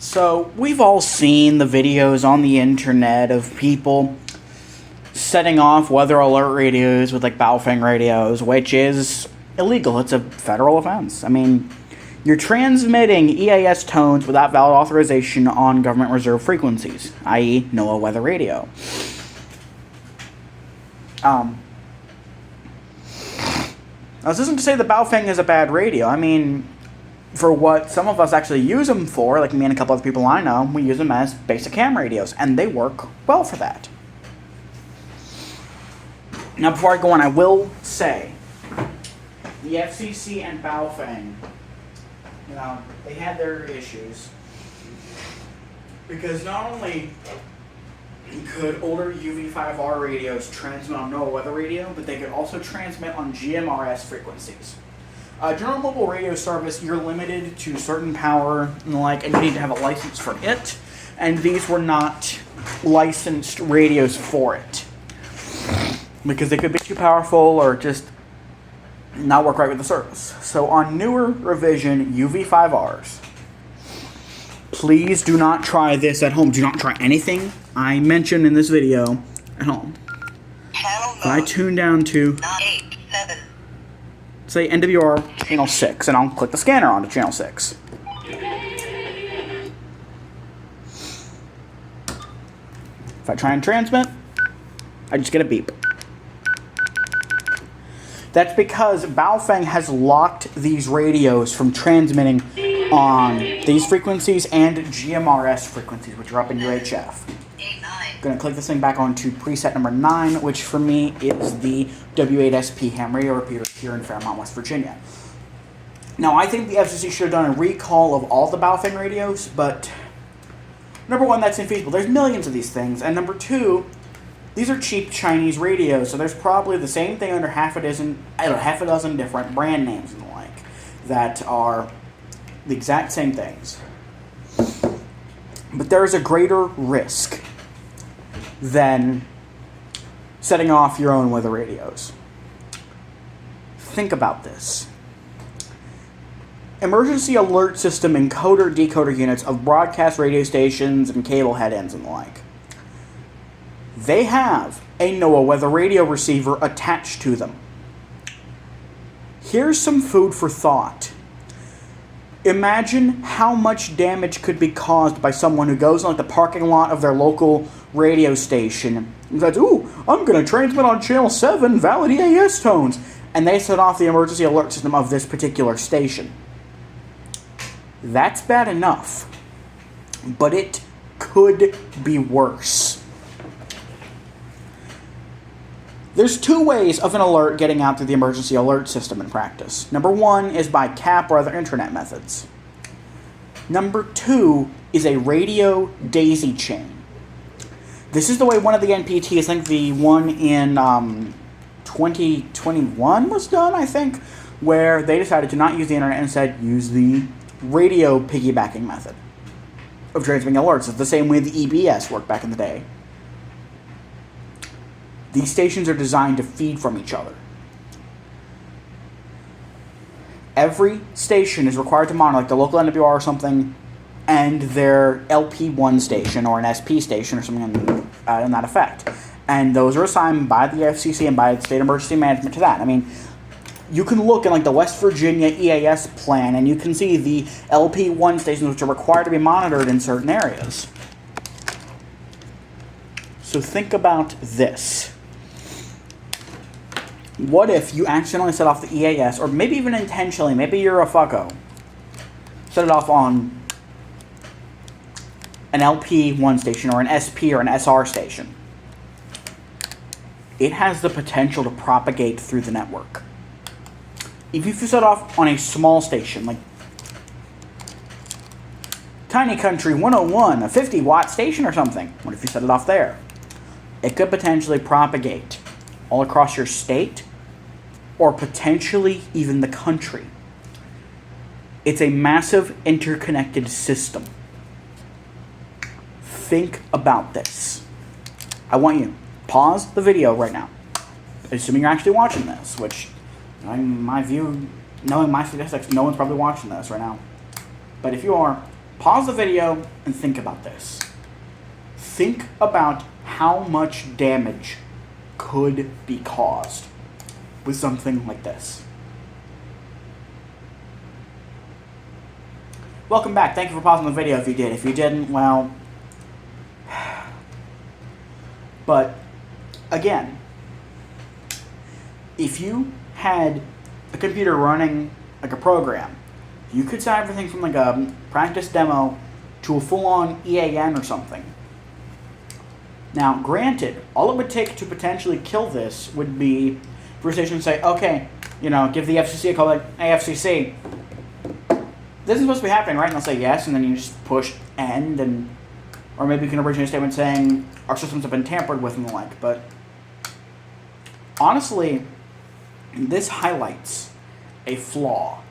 So, we've all seen the videos on the internet of people setting off weather alert radios with like Baofeng radios, which is illegal. It's a federal offense. I mean, you're transmitting EAS tones without valid authorization on government reserve frequencies, i.e. NOAA weather radio. This isn't to say the Baofeng is a bad radio. I mean, for what some of us actually use them for, like me and a couple other people I know, we use them as basic ham radios, and they work well for that. Now, before I go on, I will say, the FCC and Baofeng, they had their issues. Because not only could older UV5R radios transmit on NOAA weather radio, but they could also transmit on GMRS frequencies. General mobile radio service, you're limited to certain power and you need to have a license for it, and these were not licensed radios for it. Because they could be too powerful or just not work right with the service. So on newer revision UV5Rs, please do not try this at home. Do not try anything I mentioned in this video at home. If I tune down to, say, NWR channel 6, and I'll click the scanner onto channel 6. If I try and transmit, I just get a beep. That's because Baofeng has locked these radios from transmitting on these frequencies and GMRS frequencies, which are up in UHF. I'm going to click this thing back onto preset number 9, which for me is the W8SP ham radio repeater here in Fairmont, West Virginia. Now, I think the FCC should have done a recall of all the Baofeng radios, but number one, that's infeasible. There's millions of these things, and number two, these are cheap Chinese radios, so there's probably the same thing under half a dozen different brand names and the like that are the exact same things. But there is a greater risk than setting off your own weather radios. Think about this. Emergency alert system encoder-decoder units of broadcast radio stations and cable head-ends and the like. They have a NOAA weather radio receiver attached to them. Here's some food for thought. Imagine how much damage could be caused by someone who goes in the parking lot of their local radio station and says, "Ooh, I'm going to transmit on channel 7 valid EAS tones," and they set off the emergency alert system of this particular station. That's bad enough, but it could be worse. There's two ways of an alert getting out through the emergency alert system in practice. Number one is by CAP or other internet methods. Number two is a radio daisy chain. This is the way one of the NPTs, I think the one in 2021 was done, I think, where they decided to not use the internet and instead use the radio piggybacking method of transmitting alerts. It's the same way the EBS worked back in the day. These stations are designed to feed from each other. Every station is required to monitor, like the local NWR or something, and their LP1 station or an SP station or something in that effect. And those are assigned by the FCC and by the State Emergency Management to that. I mean, you can look in the West Virginia EAS plan and you can see the LP1 stations which are required to be monitored in certain areas. So think about this. What if you accidentally set off the EAS, or maybe even intentionally, maybe you're a fucko, set it off on an LP1 station or an SP or an SR station? It has the potential to propagate through the network. If you set off on a small station, like Tiny Country 101, a 50-watt station or something, what if you set it off there? It could potentially propagate all across your state, or potentially even the country. It's a massive interconnected system. Think about this. I want you to pause the video right now, assuming you're actually watching this, which, in my view, knowing my statistics, no one's probably watching this right now. But if you are, Pause the video and think about this. Think about how much damage could be caused with something like this. Welcome back. Thank you for pausing the video if you did. If you didn't, well... But, again, if you had a computer running like a program, you could set everything from like a practice demo to a full-on EAN or something. Now, granted, all it would take to potentially kill this would be for a station to say, okay, you know, give the FCC a call, like, hey, FCC, this is supposed to be happening, right? And they'll say yes, and then you just push end, and or maybe you can originate a statement saying our systems have been tampered with and the like. But honestly, this highlights a flaw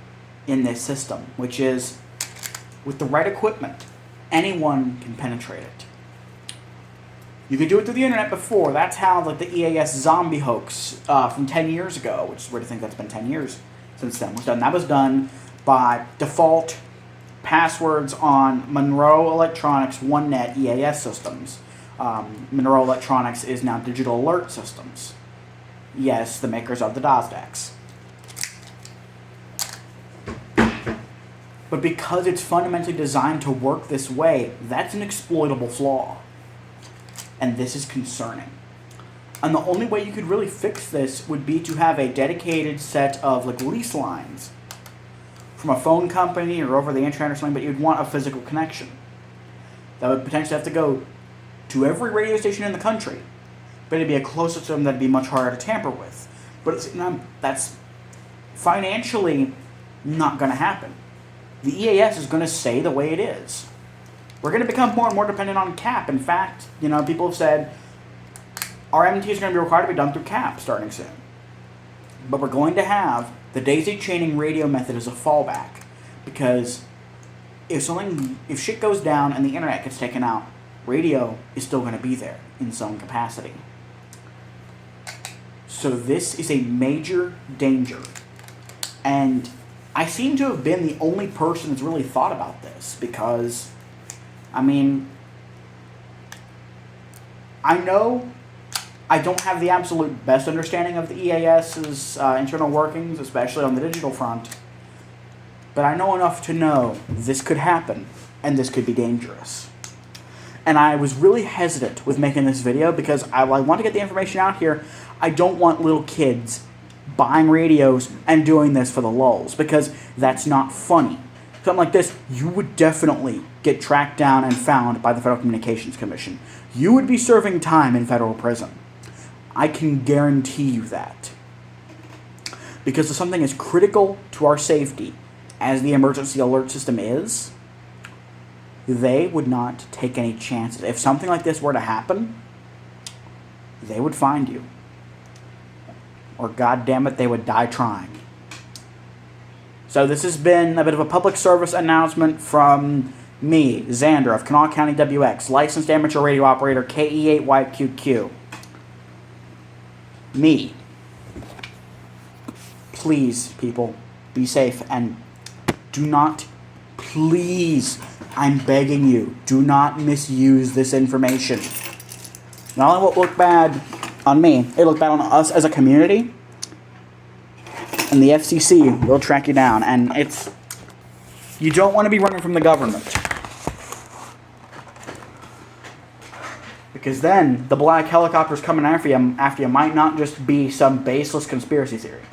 in this system, which is with the right equipment, anyone can penetrate it. You could do it through the internet before. That's how like the EAS zombie hoax from 10 years ago, which is weird to think that's been 10 years since then, was done. That was done by default passwords on Monroe Electronics OneNet EAS systems. Monroe Electronics is now Digital Alert Systems. Yes, the makers of the DOSDEX. But because it's fundamentally designed to work this way, that's an exploitable flaw. And this is concerning. And the only way you could really fix this would be to have a dedicated set of like lease lines from a phone company or over the internet or something, but you'd want a physical connection. That would potentially have to go to every radio station in the country, but it'd be a closed system that'd be much harder to tamper with. But it's, that's financially not going to happen. The EAS is going to stay the way it is. We're going to become more and more dependent on CAP. In fact, you know, people have said our MT is going to be required to be done through CAP starting soon. But we're going to have the daisy chaining radio method as a fallback, because if shit goes down and the internet gets taken out, radio is still going to be there in some capacity. So this is a major danger. And I seem to have been the only person that's really thought about this, because, I mean, I know I don't have the absolute best understanding of the EAS's internal workings, especially on the digital front, but I know enough to know this could happen, and this could be dangerous. And I was really hesitant with making this video because I want to get the information out here. I don't want little kids buying radios and doing this for the lulz, because that's not funny. Something like this, you would definitely get tracked down and found by the Federal Communications Commission. You would be serving time in federal prison. I can guarantee you that. Because if something as critical to our safety as the emergency alert system is, they would not take any chances. If something like this were to happen, they would find you. Or, goddammit, they would die trying. So this has been a bit of a public service announcement from me, Xander of Kanawha County WX, licensed amateur radio operator KE8YQQ. Me. Please, people, be safe, and do not, please, I'm begging you, do not misuse this information. Not only will it look bad on me, it'll look bad on us as a community, and the FCC will track you down, and it's, you don't want to be running from the government. Because then, the black helicopters coming after you might not just be some baseless conspiracy theory.